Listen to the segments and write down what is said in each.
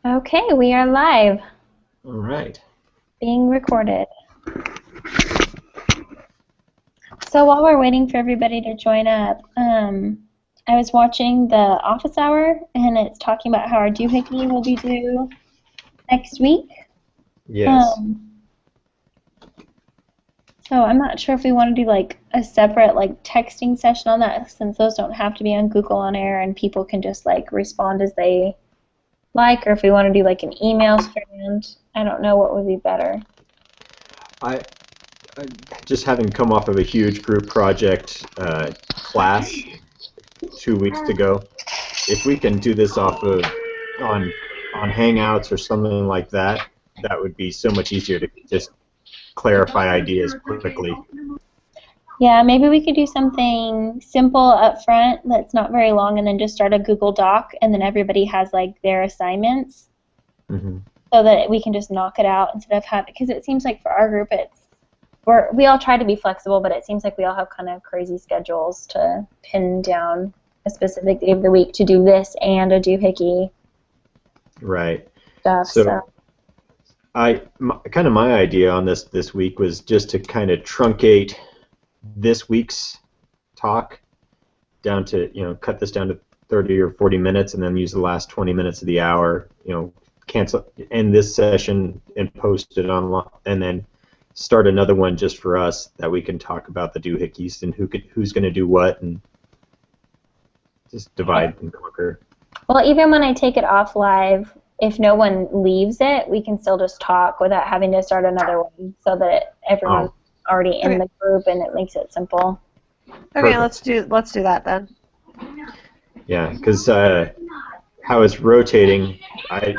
Okay, we are live, All right. being recorded. So while we're waiting for everybody to join up, I was watching the Office Hour, and it's talking about how our doohickey will be due next week. Yes. So I'm not sure if we want to do like a separate like texting session on that, since those don't have to be on Google On Air and people can just like respond as they like, or if we want to do like an email strand. I don't know what would be better. I just having come off of a huge group project class 2 weeks ago. If we can do this off of on Hangouts or something like that, that would be so much easier to just clarify ideas quickly. Yeah, maybe we could do something simple up front that's not very long, and then just start a Google Doc, and then everybody has like their assignments, Mm-hmm. so that we can just knock it out instead of having. Because it seems like for our group, we all try to be flexible, but it seems like we all have kind of crazy schedules to pin down a specific day of the week to do this and a doohickey Right. stuff. So kind of my idea on this week was just to kind of truncate this week's talk down to, cut this down to 30 or 40 minutes and then use the last 20 minutes of the hour, end this session and post it online, and then start another one just for us that we can talk about the doohickeys and who's going to do what, and just divide and conquer. Well, even when I take it off live, if no one leaves it, we can still just talk without having to start another one, so that everyone's already in the group, and it makes it simple. Okay, Perfect. let's do that then. Yeah, because how it's rotating,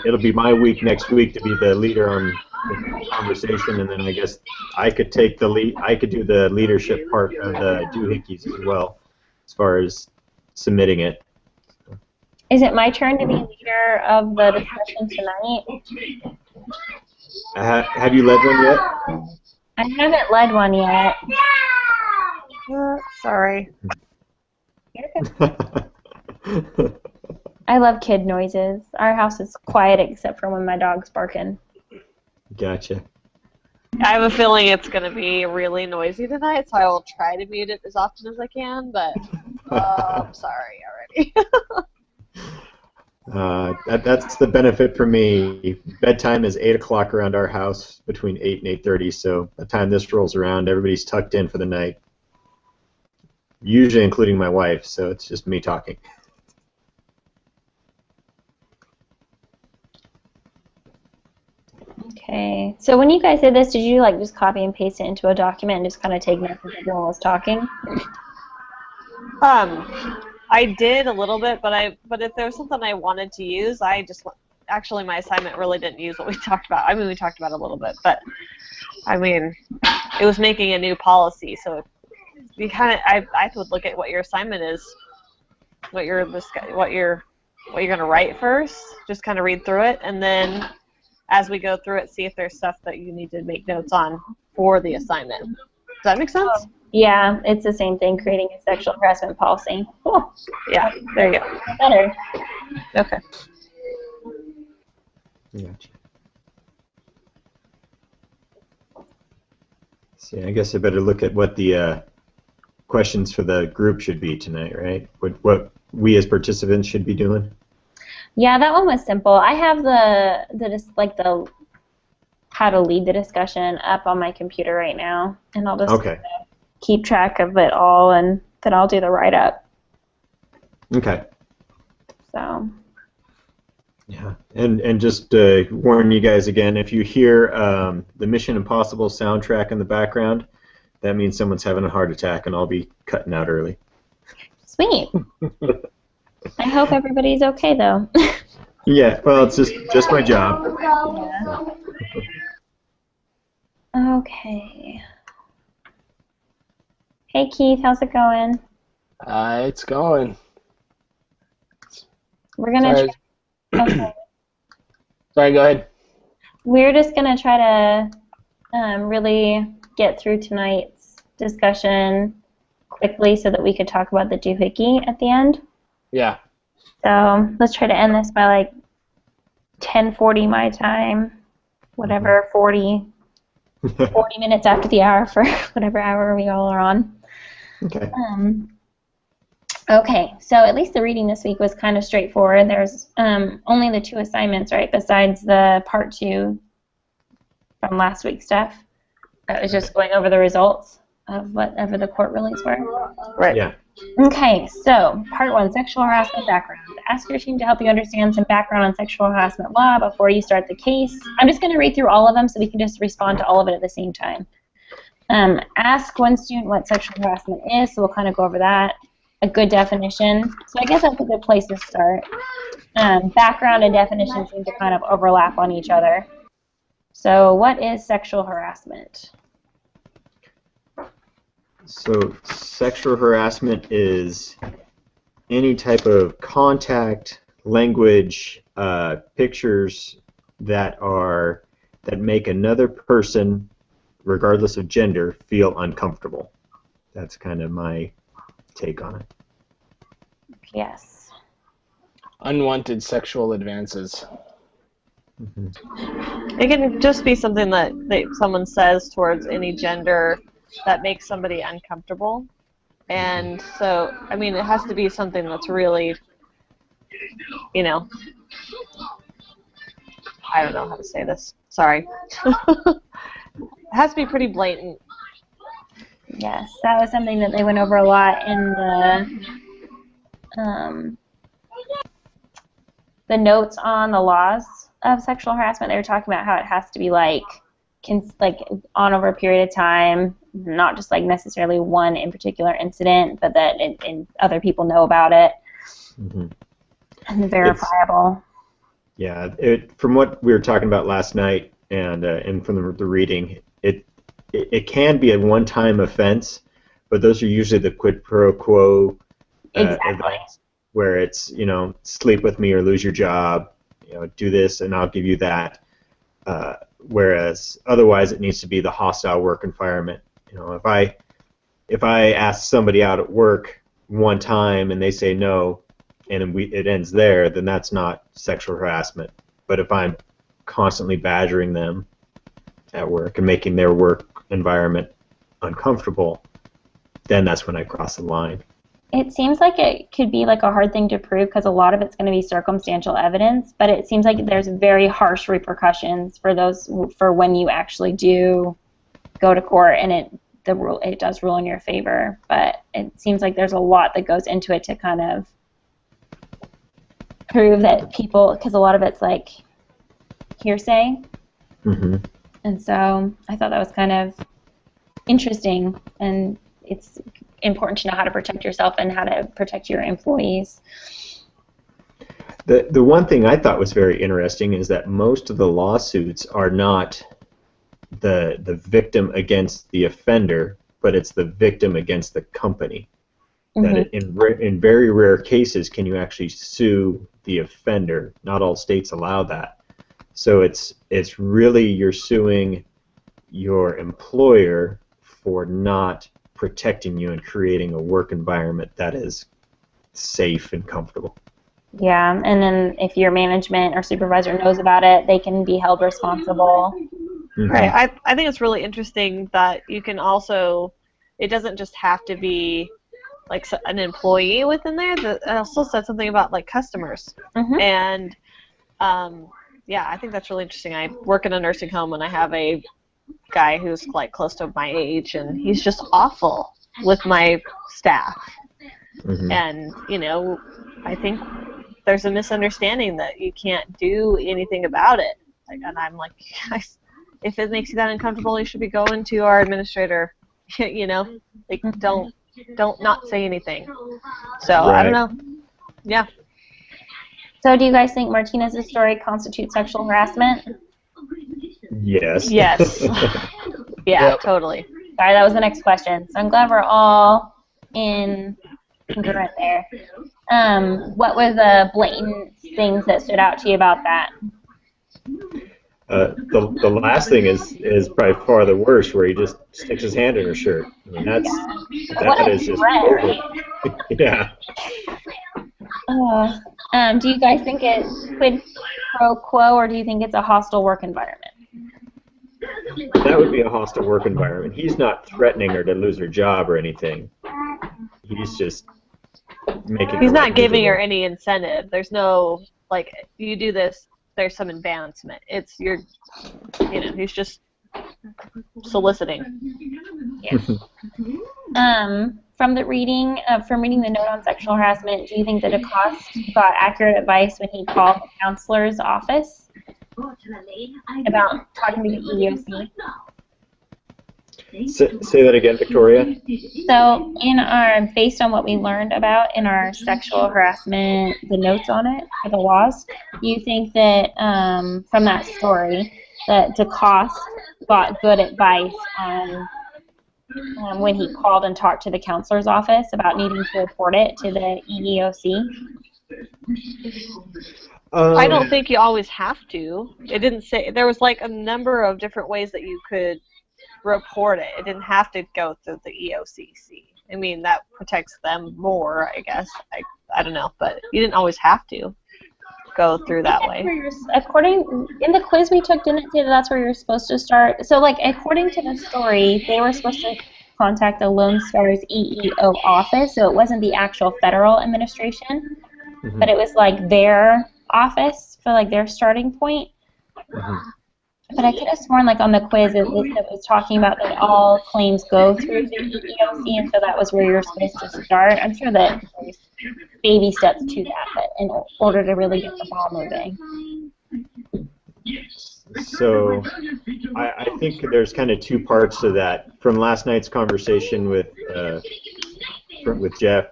it'll be my week next week to be the leader on the conversation, and then I guess I could take the lead. I could do the leadership part of the doohickeys as well, as far as submitting it. Is it my turn to be leader of the discussion tonight? Have you led one yet? I haven't led one yet. Sorry. I love kid noises. Our house is quiet except for when my dog's barking. Gotcha. I have a feeling it's going to be really noisy tonight, so I will try to mute it as often as I can, but I'm sorry already. That's the benefit for me. Bedtime is 8 o'clock around our house, between 8 and 8:30, so by the time this rolls around, everybody's tucked in for the night, usually including my wife, so it's just me talking. Okay. So when you guys did this, did you like just copy and paste it into a document and just kind of take notes as everyone was talking? I did a little bit, but if there was something I wanted to use, actually my assignment really didn't use what we talked about. I mean, we talked about it a little bit, but I mean, it was making a new policy, so you I would look at what your assignment is, what you're going to write first, just kind of read through it, and then as we go through it, see if there's stuff that you need to make notes on for the assignment. Does that make sense? Yeah, it's the same thing, creating a sexual harassment policy. Cool. Yeah, there you go. Better. Okay. Gotcha. See, I guess I better look at what the questions for the group should be tonight, right? What we as participants should be doing. Yeah, that one was simple. I have the how to lead the discussion up on my computer right now, and I'll just keep track of it all, and then I'll do the write-up. Okay. So. Yeah, and just warn you guys again, if you hear the Mission Impossible soundtrack in the background, that means someone's having a heart attack, and I'll be cutting out early. Sweet. I hope everybody's okay, though. Yeah, well, it's just my job. Yeah. Okay. Hey, Keith, how's it going? It's going. We're gonna. Okay. Sorry, go ahead. We're just gonna try to really get through tonight's discussion quickly so that we could talk about the doohickey at the end. Yeah. So let's try to end this by like 10:40 my time, whatever, 40 minutes after the hour for whatever hour we all are on. Okay. Okay, so at least the reading this week was kind of straightforward. There's only the 2 assignments, right, besides the part 2 from last week's stuff. That was just going over the results of whatever the court rulings were. Right. Yeah. Okay, so part 1, sexual harassment background. Ask your team to help you understand some background on sexual harassment law before you start the case. I'm just going to read through all of them so we can just respond to all of it at the same time. Ask one student what sexual harassment is, so we'll kind of go over that. A good definition. So I guess that's a good place to start. Background and definition seem to kind of overlap on each other. So what is sexual harassment? So sexual harassment is any type of contact, language, pictures that make another person, regardless of gender, feel uncomfortable. That's kind of my take on it. Yes. Unwanted sexual advances. Mm-hmm. It can just be something that someone says towards any gender that makes somebody uncomfortable. And so, I mean, it has to be something that's really, I don't know how to say this. Sorry. It has to be pretty blatant. Yes, that was something that they went over a lot in the notes on the laws of sexual harassment. They were talking about how it has to be like on over a period of time, not just like necessarily one in particular incident, but that and other people know about it. Mm-hmm. And verifiable. From what we were talking about last night and from the reading, it can be a one-time offense, but those are usually the quid pro quo events where it's, sleep with me or lose your job, do this and I'll give you that. Whereas otherwise it needs to be the hostile work environment. If I ask somebody out at work one time and they say no, and it ends there, then that's not sexual harassment. But if I'm constantly badgering them at work and making their work environment uncomfortable, then that's when I cross the line. It seems like it could be like a hard thing to prove because a lot of it's going to be circumstantial evidence, but it seems like there's very harsh repercussions for when you actually do go to court and it does rule in your favor. But it seems like there's a lot that goes into it to kind of prove that because a lot of it's like hearsay. Mm-hmm. And so I thought that was kind of interesting, and it's important to know how to protect yourself and how to protect your employees. The one thing I thought was very interesting is that most of the lawsuits are not the victim against the offender, but it's the victim against the company. Mm-hmm. That in very rare cases can you actually sue the offender. Not all states allow that. So it's really you're suing your employer for not protecting you and creating a work environment that is safe and comfortable. Yeah, and then if your management or supervisor knows about it, they can be held responsible. Mm-hmm. Right. I think it's really interesting that you can also, it doesn't just have to be like an employee within there. It also said something about like customers. Mm-hmm. And I think that's really interesting. I work in a nursing home and I have a guy who's like close to my age, and he's just awful with my staff. Mm-hmm. And I think there's a misunderstanding that you can't do anything about it. And I'm like, if it makes you that uncomfortable, you should be going to our administrator. Don't not say anything. So right. I don't know. Yeah. So do you guys think Martinez's story constitutes sexual harassment? Yes. Yes. Yeah, yep. Totally. Sorry, that was the next question. So I'm glad we're all in congruent there. What were the blatant things that stood out to you about that? The last thing is probably far the worst, where he just sticks his hand in her shirt. I mean, that is just over. Yeah. Do you guys think it's quid pro quo, or do you think it's a hostile work environment? That would be a hostile work environment. He's not threatening her to lose her job or anything. He's just making He's her life not giving her miserable. any incentive. There's no, like, you do this, there's some advancement. It's your, he's just soliciting. From reading the note on sexual harassment, do you think that DeCoste got accurate advice when he called the counselor's office about talking to the EEOC? Say that again, Victoria. So, based on what we learned about in our sexual harassment, the notes on it for the laws, do you think that from that story that DeCoste got good advice on when he called and talked to the counselor's office about needing to report it to the EEOC? I don't think you always have to. It didn't say, there was like a number of different ways that you could report it. It didn't have to go through the EOCC. I mean, that protects them more, I guess. I don't know, but you didn't always have to go through that way. In the quiz we took, didn't it say that that's where you're supposed to start? So, like, according to the story, they were supposed to contact the Lone Star's EEO office, so it wasn't the actual federal administration, but it was like their office for like their starting point. But I could have sworn, like, on the quiz, it was talking about that all claims go through the EEOC, and so that was where you're supposed to start. I'm sure that there's baby steps to that, but in order to really get the ball moving. So I think there's kind of two parts to that. From last night's conversation with Jeff,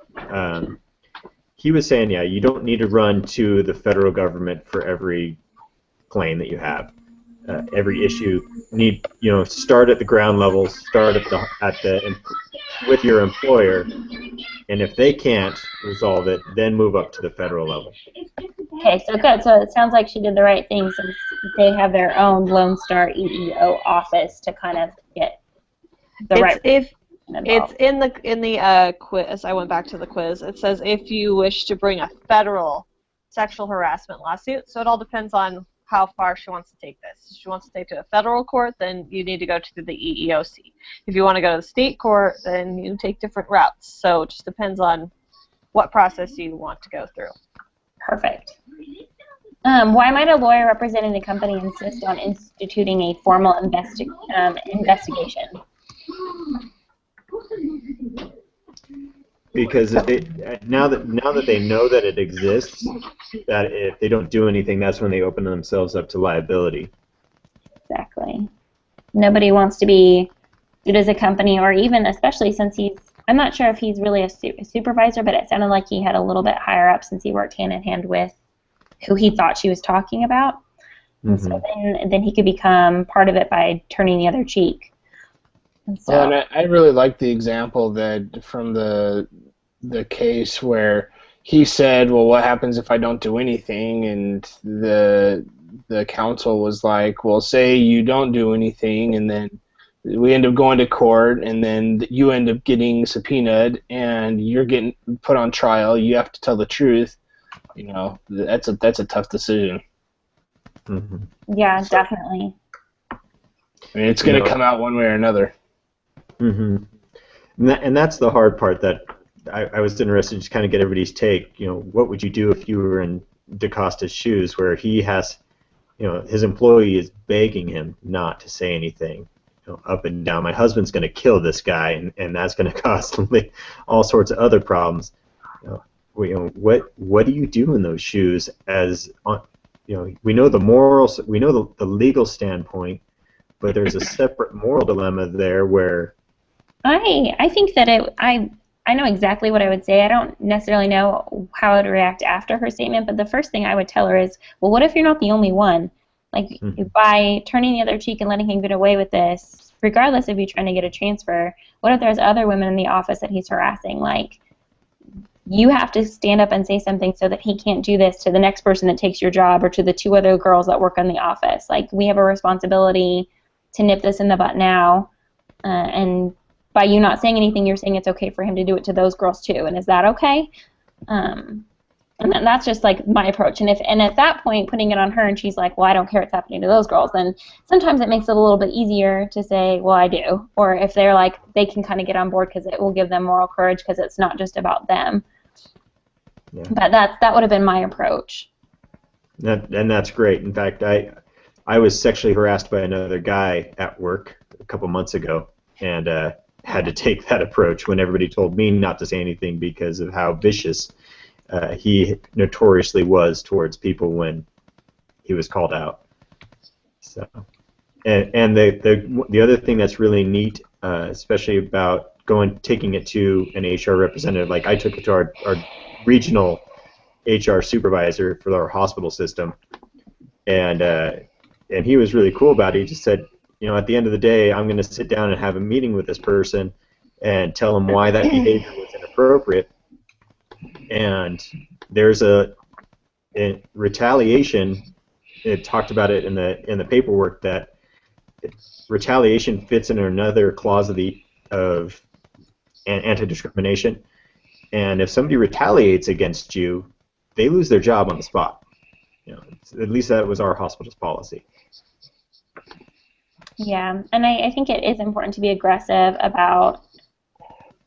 he was saying, yeah, you don't need to run to the federal government for every claim that you have. Every issue start at the ground level, start with your employer, and if they can't resolve it, then move up to the federal level. Okay, so good. So it sounds like she did the right thing, since they have their own Lone Star EEO office to kind of get the right. It's in the quiz. I went back to the quiz. It says if you wish to bring a federal sexual harassment lawsuit. So it all depends on how far she wants to take this. If she wants to take it to a federal court, then you need to go to the EEOC. If you want to go to the state court, then you take different routes. So it just depends on what process you want to go through. Perfect. Why might a lawyer representing the company insist on instituting a formal investigation? Because now that they know that it exists, that if they don't do anything, that's when they open themselves up to liability. Exactly. Nobody wants to be sued as a company, or even, especially since I'm not sure if he's really a supervisor, but it sounded like he had a little bit higher up since he worked hand in hand with who he thought she was talking about. And so then he could become part of it by turning the other cheek. And so, and I really like the example that from the case where he said, well, what happens if I don't do anything? And the counsel was like, well, say you don't do anything, and then we end up going to court, and then you end up getting subpoenaed, and you're getting put on trial. You have to tell the truth. That's a tough decision. Yeah, definitely. I mean, it's going to come out one way or another. And that's the hard part that I was interested to just kind of get everybody's take. What would you do if you were in DeCosta's shoes, where he has, his employee is begging him not to say anything, up and down. My husband's going to kill this guy, and that's going to cause all sorts of other problems. What do you do in those shoes? As we know the morals, we know the legal standpoint, but there's a separate moral dilemma there where. I think that I know exactly what I would say. I don't necessarily know how I would react after her statement, but the first thing I would tell her is, well, what if you're not the only one? Like, by turning the other cheek and letting him get away with this, regardless of you trying to get a transfer, what if there's other women in the office that he's harassing? Like, you have to stand up and say something so that he can't do this to the next person that takes your job or to the 2 other girls that work in the office. Like, we have a responsibility to nip this in the butt now, and by you not saying anything, you're saying it's okay for him to do it to those girls too. And is that okay? And that's just like my approach. And at that point, putting it on her, and she's like, well, I don't care what's happening to those girls, then sometimes it makes it a little bit easier to say, well, I do. Or if they're like, they can kind of get on board because it will give them moral courage because it's not just about them. Yeah. But that would have been my approach. And that's great. In fact, I was sexually harassed by another guy at work a couple months ago, and had to take that approach when everybody told me not to say anything because of how vicious he notoriously was towards people when he was called out. So, and the other thing that's really neat, especially about taking it to an HR representative, like I took it to our regional HR supervisor for our hospital system, and he was really cool about it. He just said, at the end of the day, I'm going to sit down and have a meeting with this person and tell them why that behavior was inappropriate. And there's a retaliation. It talked about it in the paperwork that retaliation fits in another clause of anti-discrimination. And if somebody retaliates against you, they lose their job on the spot. At least that was our hospital's policy. Yeah, and I think it is important to be aggressive about,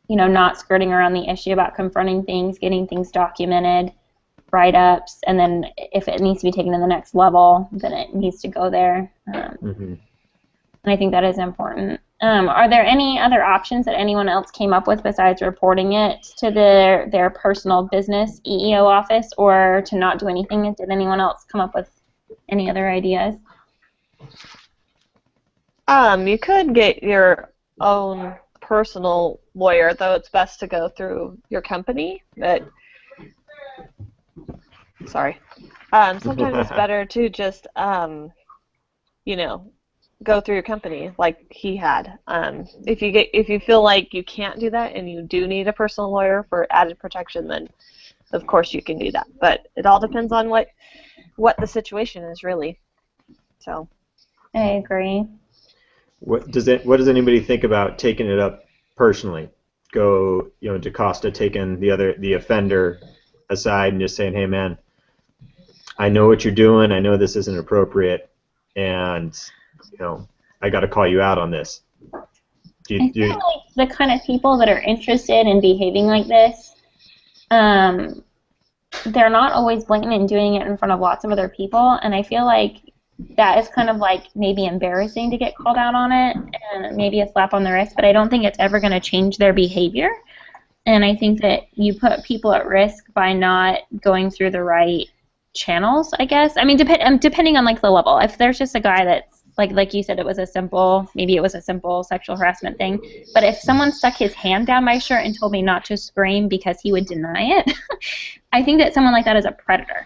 not skirting around the issue, about confronting things, getting things documented, write-ups, and then if it needs to be taken to the next level, then it needs to go there. And I think that is important. Are there any other options that anyone else came up with besides reporting it to their personal business EEO office, or to not do anything? Did anyone else come up with any other ideas? You could get your own personal lawyer, though it's best to go through your company. But sometimes it's better to just go through your company like he had. If you feel like you can't do that and you do need a personal lawyer for added protection, then of course you can do that. But it all depends on what the situation is, really. So I agree. What does anybody think about taking it up personally? Go, DaCosta taking the offender aside and just saying, "Hey, man, I know what you're doing. I know this isn't appropriate, and I got to call you out on this." I feel like the kind of people that are interested in behaving like this, they're not always blatant in doing it in front of lots of other people, and I feel like that is kind of like maybe embarrassing to get called out on it, and maybe a slap on the wrist, but I don't think it's ever going to change their behavior. And I think that you put people at risk by not going through the right channels, I guess. I mean, depending on like the level. If there's just a guy that's like you said, maybe it was a simple sexual harassment thing, but if someone stuck his hand down my shirt and told me not to scream because he would deny it, I think that someone like that is a predator.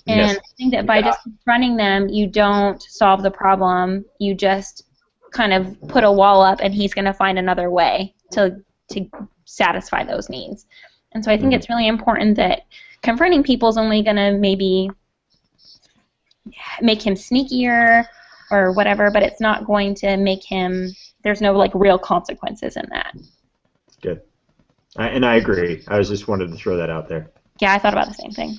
And yes. I think that by just confronting them, you don't solve the problem. You just kind of put a wall up, and he's going to find another way to satisfy those needs. And so I think it's really important that confronting people is only going to maybe make him sneakier or whatever, but it's not going to make him, there's no like real consequences in that. Good. And I agree. I just wanted to throw that out there. Yeah, I thought about the same thing.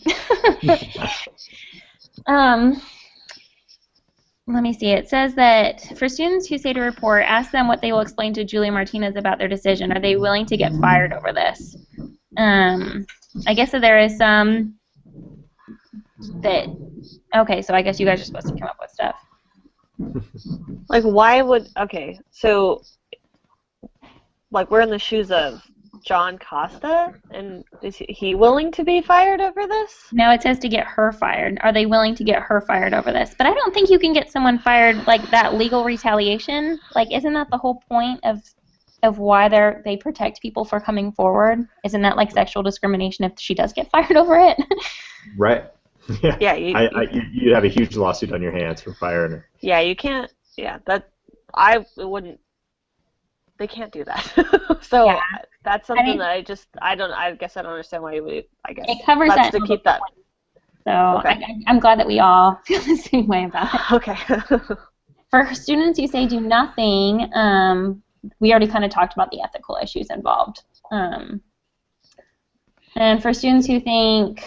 Let me see. It says that for students who say to report, ask them what they will explain to Julia Martinez about their decision. Are they willing to get fired over this? I guess that there is some that, okay, so I guess you guys are supposed to come up with stuff. Like, so, like, we're in the shoes of John Costa, and is he willing to be fired over this? No, it says to get her fired. Are they willing to get her fired over this? But I don't think you can get someone fired like that. Legal retaliation, like, isn't that the whole point of why they protect people for coming forward? Isn't that like sexual discrimination if she does get fired over it? Right. Yeah. You'd have a huge lawsuit on your hands for firing her. Yeah, you can't. Yeah, they can't do that. So yeah. That's something that I guess I don't understand why you would. I guess it covers that's that to keep that. So okay. I'm glad that we all feel the same way about it. Okay. For students who say do nothing, we already kind of talked about the ethical issues involved. And for students who think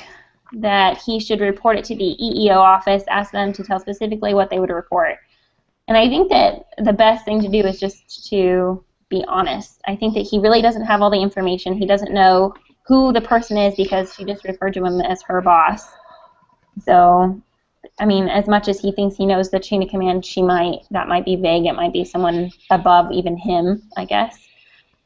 that he should report it to the EEO office, ask them to tell specifically what they would report. And I think that the best thing to do is just to be honest. I think that he really doesn't have all the information. He doesn't know who the person is because she just referred to him as her boss. So, I mean, as much as he thinks he knows the chain of command, that might be vague. It might be someone above even him, I guess.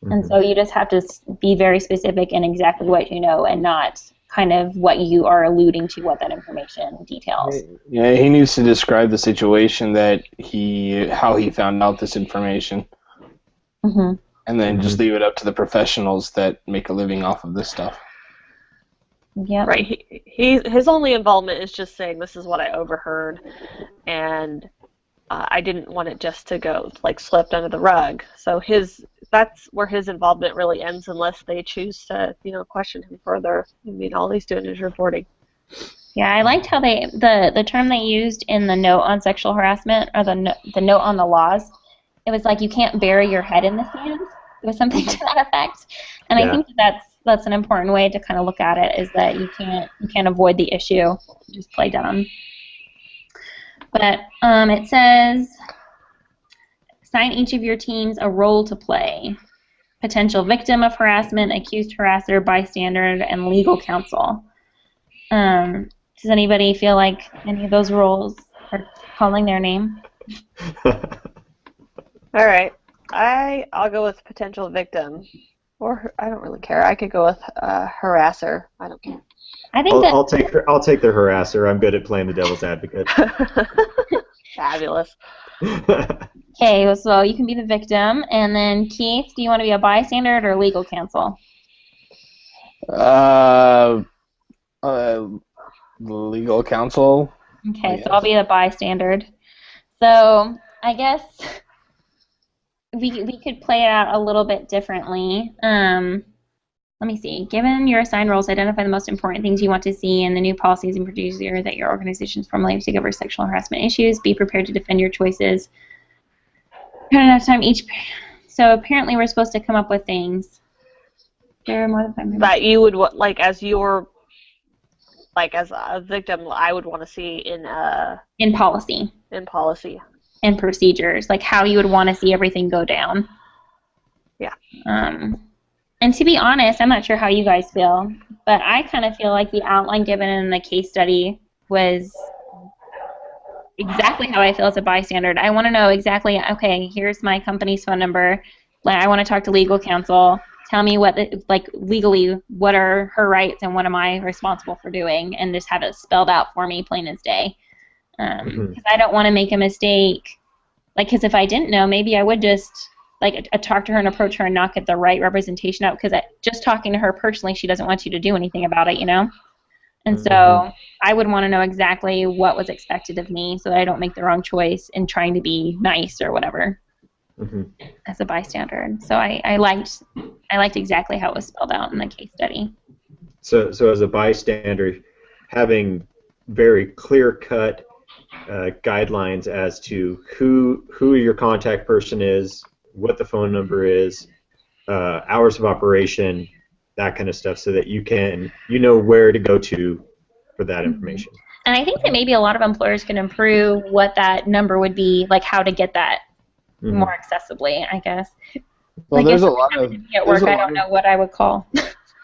Mm-hmm. And so you just have to be very specific in exactly what you know and not kind of what you are alluding to, what that information details. Yeah, he needs to describe the situation how he found out this information. Mm-hmm. And then just leave it up to the professionals that make a living off of this stuff. Yeah. Right. His only involvement is just saying, this is what I overheard, and I didn't want it just to go swept under the rug. So that's where his involvement really ends, unless they choose to question him further. I mean, all he's doing is reporting. Yeah, I liked how the term they used in the note on sexual harassment, or the note on the laws. It was like, you can't bury your head in the sand. It was something to that effect. And I think that's an important way to kind of look at it, is that you can't avoid the issue. Just play dumb. But it says, assign each of your teams a role to play. Potential victim of harassment, accused harasser, bystander, and legal counsel. Does anybody feel like any of those roles are calling their name? All right. I'll go with potential victim. Or I don't really care. I could go with harasser. I don't care. I think I'll take the harasser. I'm good at playing the devil's advocate. Fabulous. Okay, so you can be the victim, and then Keith, do you want to be a bystander or legal counsel? Legal counsel. Okay, so I'll be the bystander. So I guess we could play it out a little bit differently. Let me see. Given your assigned roles, identify the most important things you want to see in the new policies and procedures that your organizations formulate to cover sexual harassment issues. Be prepared to defend your choices. Not enough time each. So apparently we're supposed to come up with things. There are more than 5 minutes. That you would as a victim, I would want to see in policy. In policy. And procedures, like how you would want to see everything go down. Yeah. And to be honest, I'm not sure how you guys feel, but I kind of feel like the outline given in the case study was exactly how I feel as a bystander. I want to know exactly, okay, here's my company's phone number. I want to talk to legal counsel. Tell me legally, what are her rights and what am I responsible for doing, and just have it spelled out for me, plain as day. Because I don't want to make a mistake. Because if I didn't know, maybe I would just talk to her and approach her and not get the right representation out. Because just talking to her personally, she doesn't want you to do anything about it, And so I would want to know exactly what was expected of me, so that I don't make the wrong choice in trying to be nice or whatever. As a bystander. So I liked exactly how it was spelled out in the case study. So as a bystander, having very clear-cut guidelines as to who your contact person is, what the phone number is, hours of operation, that kind of stuff, so that you know where to go to for that information. And I think that maybe a lot of employers can improve what that number would be, how to get that more accessibly, I guess. Well, there's a lot of at work. I don't know what I would call.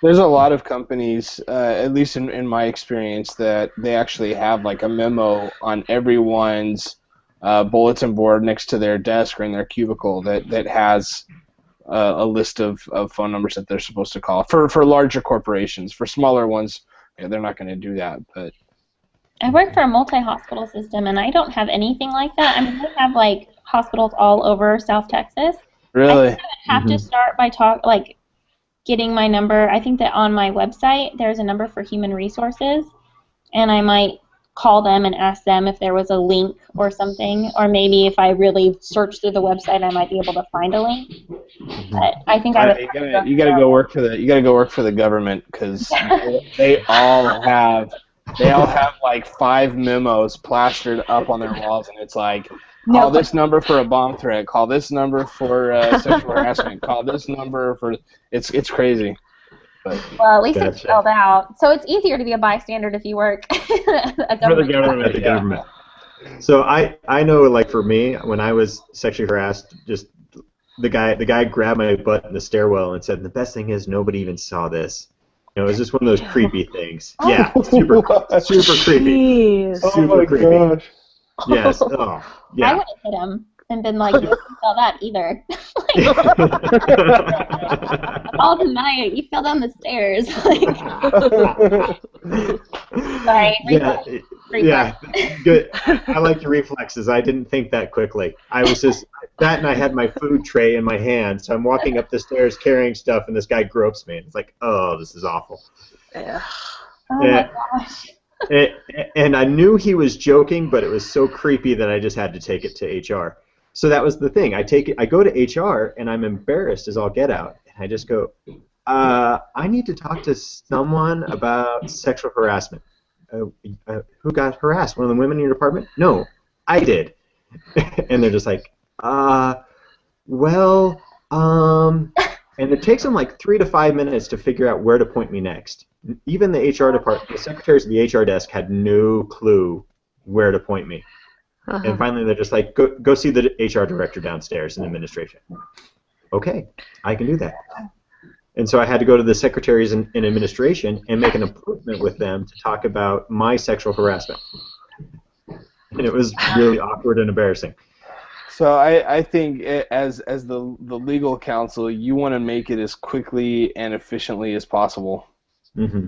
There's a lot of companies, at least in my experience, that they actually have a memo on everyone's bulletin board next to their desk or in their cubicle that has a list of phone numbers that they're supposed to call for larger corporations. For smaller ones, they're not going to do that. But I work for a multi-hospital system, and I don't have anything like that. I mean, they have hospitals all over South Texas. Really? I think I would have to start by getting my number. I think that on my website there's a number for human resources, and I might call them and ask them if there was a link or something, or maybe if I really search through the website I might be able to find a link. But I think I would. You gotta go work for the government, because they all have 5 memos plastered up on their walls, and it's call this number for a bomb threat. Call this number for sexual harassment. Call this number for... It's crazy. Well, at least it's Gotcha. spelled out. So it's easier to be a bystander if you work at a For the government. government. At the government. So I know, like, for me, when I was sexually harassed, just the guy grabbed my butt in the stairwell and said, "The best thing is nobody even saw this." You know, it was just one of those creepy things. Yeah, super creepy. Jeez. Super creepy. gosh. Yes. Oh, I yeah. would have hit him and been like, "You didn't saw that either." All tonight, you fell down the stairs. Sorry, Yeah, reflex. good. I like your reflexes. I didn't think that quickly. I was just that, and I had my food tray in my hand, so I'm walking up the stairs carrying stuff, and this guy gropes me. It's like, oh, this is awful. Yeah. Oh Yeah. my gosh. And I knew he was joking, but it was so creepy that I just had to take it to HR. So that was the thing. I go to HR, and I'm embarrassed as all get out. And I just go, I need to talk to someone about sexual harassment. Who got harassed? One of the women in your department? No, I did. And they're just like, well, and it takes them like 3 to 5 minutes to figure out where to point me next. Even the HR department, the secretaries of the HR desk had no clue where to point me. And finally, they're just like, go see the HR director downstairs in administration. Okay, I can do that. And so I had to go to the secretaries in administration and make an appointment with them to talk about my sexual harassment. And it was really awkward and embarrassing. So I think as the legal counsel, you want to make it as quickly and efficiently as possible. Mm-hmm.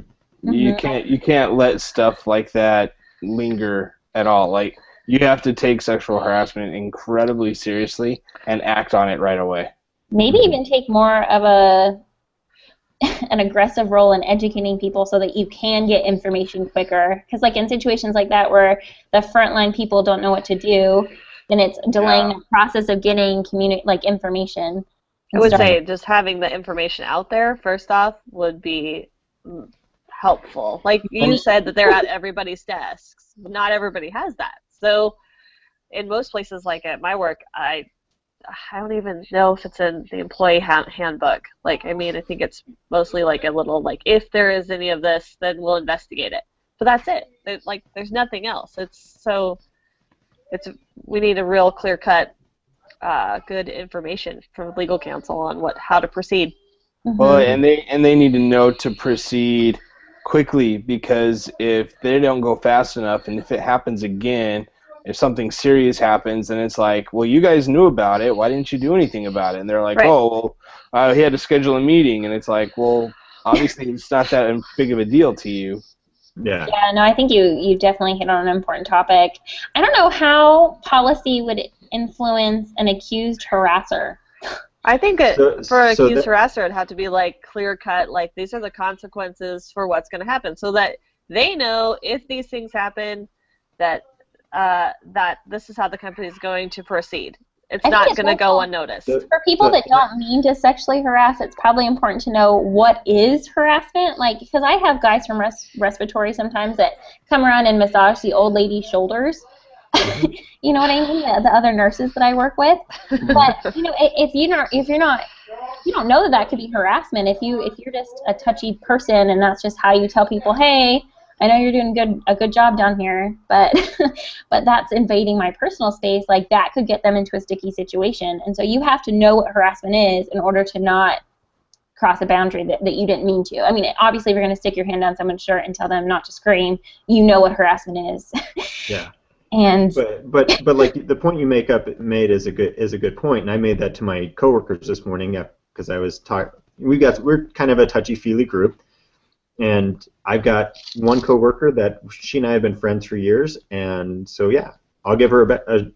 You can't let stuff like that linger at all. Like, you have to take sexual harassment incredibly seriously and act on it right away. Maybe even take more of an aggressive role in educating people so that you can get information quicker. Because like in situations like that where the frontline people don't know what to do, then it's delaying the process of getting information. I would say just having the information out there, first off, would be helpful. Like you said, that they're at everybody's desks. Not everybody has that. So in most places, like at my work, I don't even know if it's in the employee handbook. Like, I mean, I think it's mostly like a little, like, if there is any of this, then we'll investigate it. But that's it. There's nothing else. We need a real clear-cut, good information from legal counsel on how to proceed. Well, and they need to know to proceed quickly, because if they don't go fast enough, and if it happens again, if something serious happens, then it's like, well, you guys knew about it. Why didn't you do anything about it? And they're like, right. Oh, well, he had to schedule a meeting. And it's like, well, obviously it's not that big of a deal to you. Yeah. Yeah, no, I think you definitely hit on an important topic. I don't know how policy would influence an accused harasser. I think for an accused harasser, it'd have to be like clear-cut, like these are the consequences for what's going to happen, so that they know if these things happen, that this is how the company is going to proceed. It's not going to go unnoticed. For people that don't mean to sexually harass, it's probably important to know what is harassment. Like, because I have guys from respiratory sometimes that come around and massage the old lady's shoulders. You know what I mean? The other nurses that I work with. But you know, if you don't know that could be harassment. If you're just a touchy person and that's just how you tell people, hey, I know you're doing a good job down here, but but that's invading my personal space. Like, that could get them into a sticky situation. And so you have to know what harassment is in order to not cross a boundary that you didn't mean to. I mean, obviously, if you're going to stick your hand down someone's shirt and tell them not to scream, you know what harassment is. Yeah. And but like the point you made is a good point, and I made that to my coworkers this morning because I was we're kind of a touchy-feely group. And I've got one coworker that she and I have been friends for years, and so yeah, I'll give her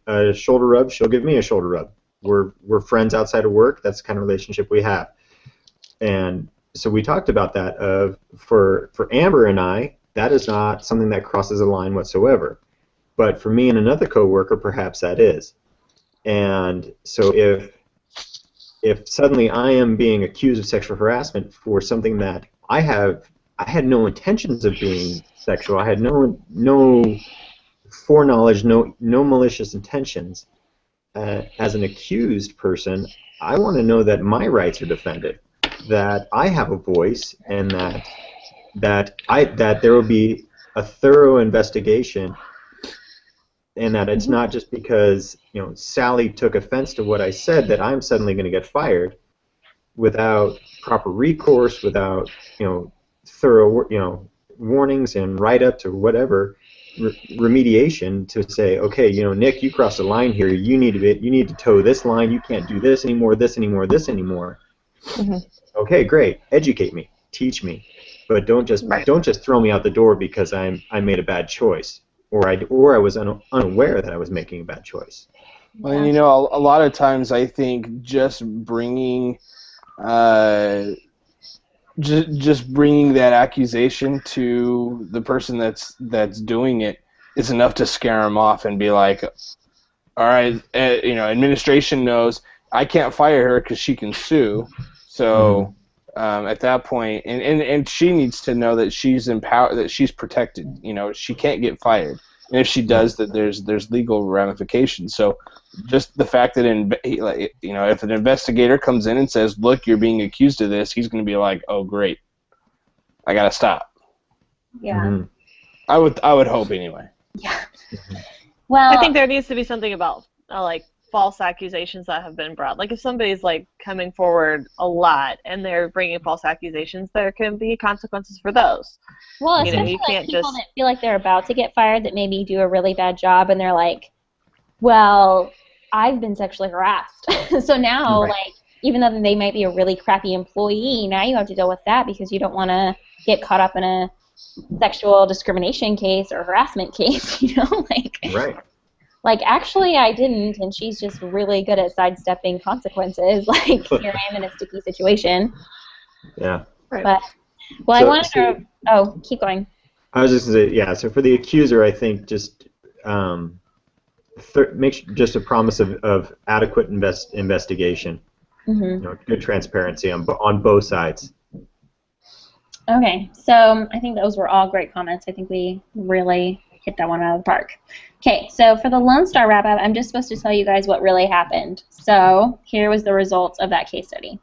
a shoulder rub. She'll give me a shoulder rub. We're friends outside of work. That's the kind of relationship we have. And so we talked about that. For Amber and I, that is not something that crosses a line whatsoever. But for me and another coworker, perhaps that is. And so if suddenly I am being accused of sexual harassment for something that I had no intentions of being sexual. I had no foreknowledge, no malicious intentions. As an accused person, I want to know that my rights are defended. that I have a voice and that there will be a thorough investigation, and that it's not just because Sally took offense to what I said that I'm suddenly going to get fired without proper recourse, without thorough warnings and write-ups or whatever remediation to say, okay, Nick, you crossed the line here. You need to toe this line. You can't do this anymore. This anymore. This anymore. Mm-hmm. Okay, great. Educate me. Teach me. But don't just throw me out the door because I made a bad choice, or I was unaware that I was making a bad choice. Well, and, a lot of times I think just bringing just bringing that accusation to the person that's doing it is enough to scare them off and be like, all right, administration knows I can't fire her because she can sue. So at that point, and she needs to know that she's empowered, that she's protected. She can't get fired, and if she does, that there's legal ramifications. So just the fact that if an investigator comes in and says, "Look, you're being accused of this," he's going to be like, "Oh, great, I gotta stop." Yeah. Mm-hmm. I would hope anyway. Yeah. Well, I think there needs to be something about false accusations that have been brought. Like if somebody's coming forward a lot and they're bringing false accusations, there can be consequences for those. Well, especially you can't people that feel like they're about to get fired that maybe do a really bad job and they're like, well, I've been sexually harassed. So now, even though they might be a really crappy employee, now you have to deal with that because you don't want to get caught up in a sexual discrimination case or harassment case, Right. Actually, I didn't, and she's just really good at sidestepping consequences. Here I am in a sticky situation. Yeah. Right. But, I wanted to... Oh, keep going. I was just going to say, yeah, so for the accuser, I think just make just a promise of adequate investigation. Mm-hmm. Good transparency on both sides. Okay, so I think those were all great comments. I think we really hit that one out of the park. Okay, so for the Lone Star wrap-up, I'm just supposed to tell you guys what really happened. So here was the results of that case study.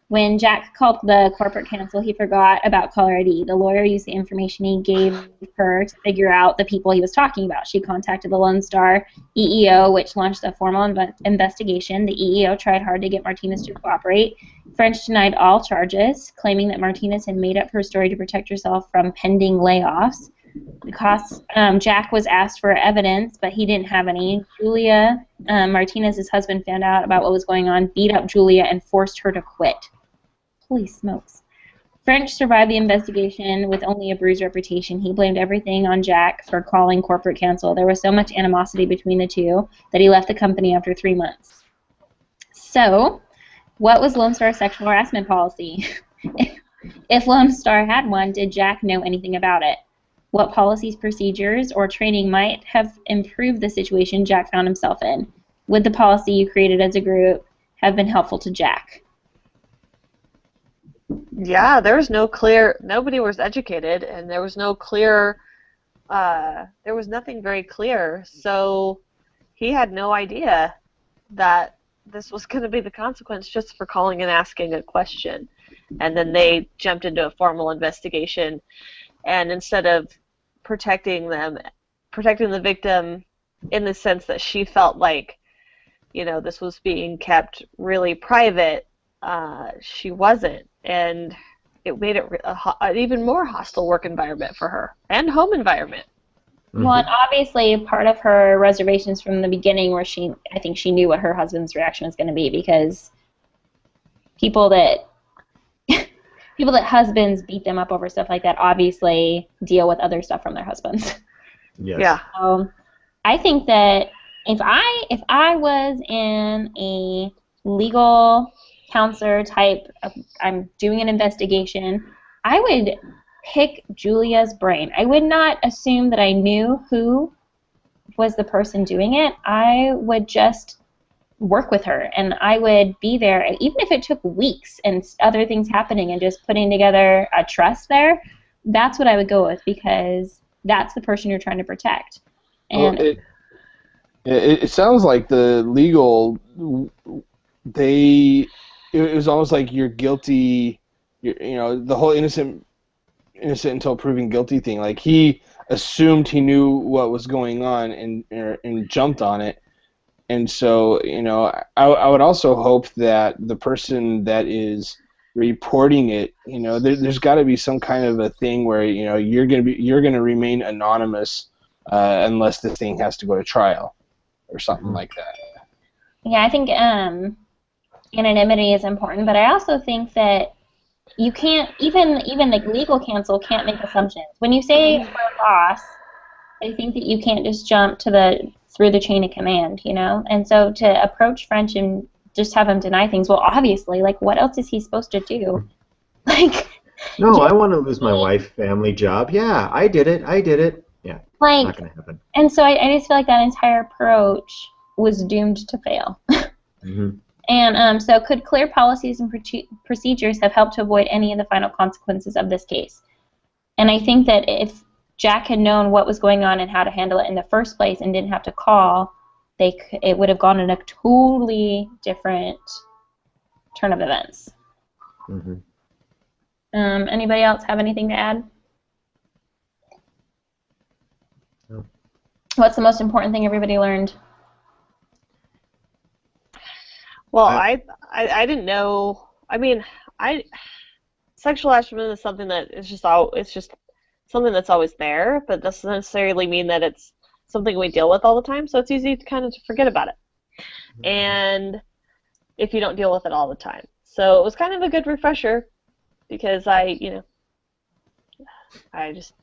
When Jack called the corporate counsel, he forgot about caller ID. The lawyer used the information he gave her to figure out the people he was talking about. She contacted the Lone Star EEO, which launched a formal investigation. The EEO tried hard to get Martinez to cooperate. French denied all charges, claiming that Martinez had made up her story to protect herself from pending layoffs. Jack was asked for evidence, but he didn't have any. Julia, Martinez's husband, found out about what was going on, beat up Julia, and forced her to quit. Holy smokes. French survived the investigation with only a bruised reputation. He blamed everything on Jack for calling corporate counsel. There was so much animosity between the two that he left the company after 3 months. So, what was Lone Star's sexual harassment policy? If Lone Star had one, did Jack know anything about it? What policies, procedures, or training might have improved the situation Jack found himself in? Would the policy you created as a group have been helpful to Jack? Yeah, there was no clear, nobody was educated, and there was no clear, there was nothing very clear, so he had no idea that this was going to be the consequence just for calling and asking a question. And then they jumped into a formal investigation, and instead of protecting the victim in the sense that she felt like, this was being kept really private, she wasn't. And it made it an even more hostile work environment for her and home environment. Well, and obviously part of her reservations from the beginning were I think she knew what her husband's reaction was going to be, because people that husbands beat them up over stuff like that obviously deal with other stuff from their husbands. Yes. Yeah. So I think that if I was in a legal counselor type, I'm doing an investigation, I would pick Julia's brain. I would not assume that I knew who was the person doing it. I would just work with her, and I would be there, even if it took weeks and other things happening and just putting together a trust there. That's what I would go with, because that's the person you're trying to protect. And well, it sounds like the legal, they it was almost like you're guilty. The whole innocent until proven guilty thing. Like he assumed he knew what was going on and jumped on it. And so, I would also hope that the person that is reporting it, there's got to be some kind of a thing where you're gonna remain anonymous unless the thing has to go to trial or something like that. Yeah, I think anonymity is important, but I also think that you can't even like legal counsel can't make assumptions. When you say for a boss, I think that you can't just jump through the chain of command, And so to approach French and just have him deny things, well, obviously, like, what else is he supposed to do? Like, no, I want to lose my wife, family, job. Yeah, I did it. Yeah, like, not going to happen. And so I just feel like that entire approach was doomed to fail. Mm-hmm. And so could clear policies and procedures have helped to avoid any of the final consequences of this case? And I think that if Jack had known what was going on and how to handle it in the first place and didn't have to call, it would have gone in a totally different turn of events. Mm-hmm. Anybody else have anything to add? No. What's the most important thing everybody learned? Well, I didn't know. I mean, sexual harassment is something that it's just something that's always there, but doesn't necessarily mean that it's something we deal with all the time. So it's easy to kind of forget about it, and if you don't deal with it all the time, so it was kind of a good refresher because I just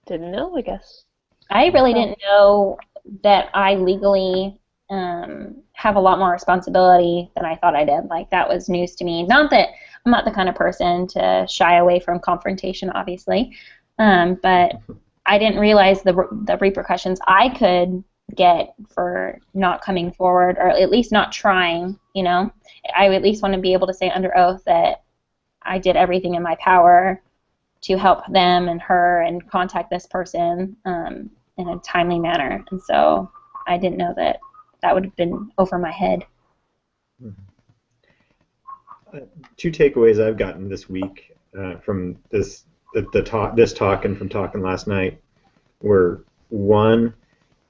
didn't know, I guess. I really didn't know that I legally have a lot more responsibility than I thought I did. Like, that was news to me. Not that I'm not the kind of person to shy away from confrontation, obviously, but I didn't realize the repercussions I could get for not coming forward, or at least not trying. I at least want to be able to say under oath that I did everything in my power to help them and her and contact this person in a timely manner. And so I didn't know that would have been over my head. Two takeaways I've gotten this week from this talk and from talking last night were, one,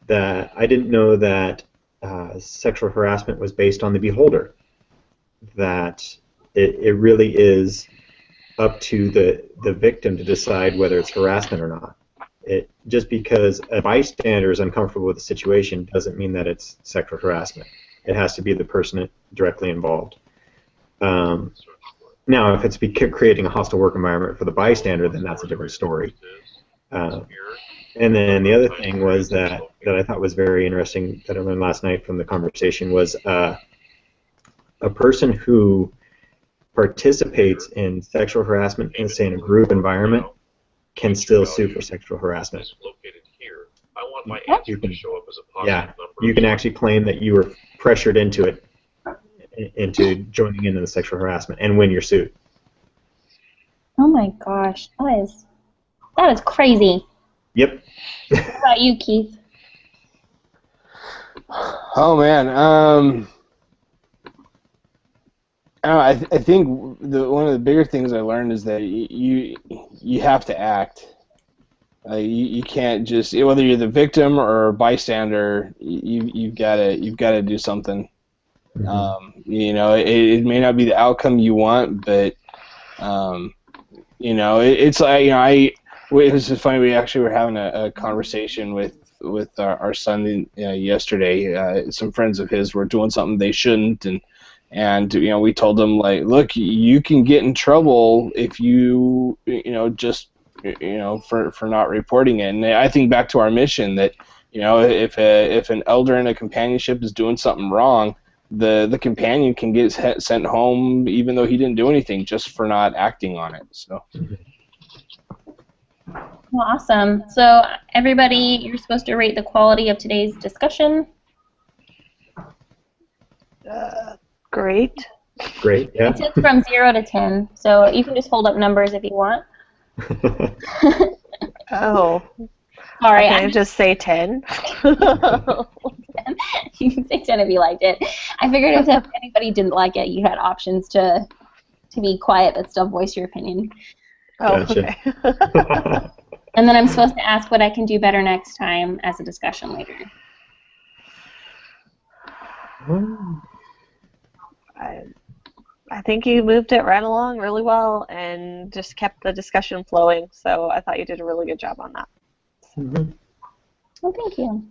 that I didn't know that sexual harassment was based on the beholder, that it really is up to the victim to decide whether it's harassment or not. Just because a bystander is uncomfortable with the situation doesn't mean that it's sexual harassment. It has to be the person directly involved. Now, if it's creating a hostile work environment for the bystander, then that's a different story. And then the other thing was that I thought was very interesting that I learned last night from the conversation was a person who participates in sexual harassment in, say, in a group environment can still sue for sexual harassment. You can actually claim that you were pressured into joining into the sexual harassment and win your suit. Oh my gosh, that is crazy. Yep. What about you, Keith? Oh man, I think one of the bigger things I learned is that you have to act. You can't just, whether you're the victim or bystander, you've got to do something. Mm-hmm. It may not be the outcome you want, but it's like it was just funny. We actually were having a conversation with our son yesterday. Some friends of his were doing something they shouldn't, and we told them, like, look, you can get in trouble if you for not reporting it. And I think back to our mission that if an elder in a companionship is doing something wrong, the companion can get sent home even though he didn't do anything, just for not acting on it. So. Well, awesome. So everybody, you're supposed to rate the quality of today's discussion. Great. Great, yeah. It's from 0 to 10, so you can just hold up numbers if you want. Oh. Sorry. I just say 10. You say Genevieve liked it. I figured if anybody didn't like it, you had options to be quiet but still voice your opinion. Oh, Gotcha. okay. And then I'm supposed to ask what I can do better next time as a discussion later. I think you moved it right along really well and just kept the discussion flowing. So I thought you did a really good job on that. Mhm. Well, thank you.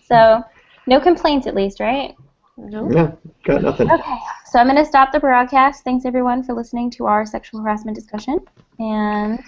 So, no complaints at least, right? No. Yeah, got nothing. Okay, so I'm going to stop the broadcast. Thanks everyone for listening to our sexual harassment discussion. And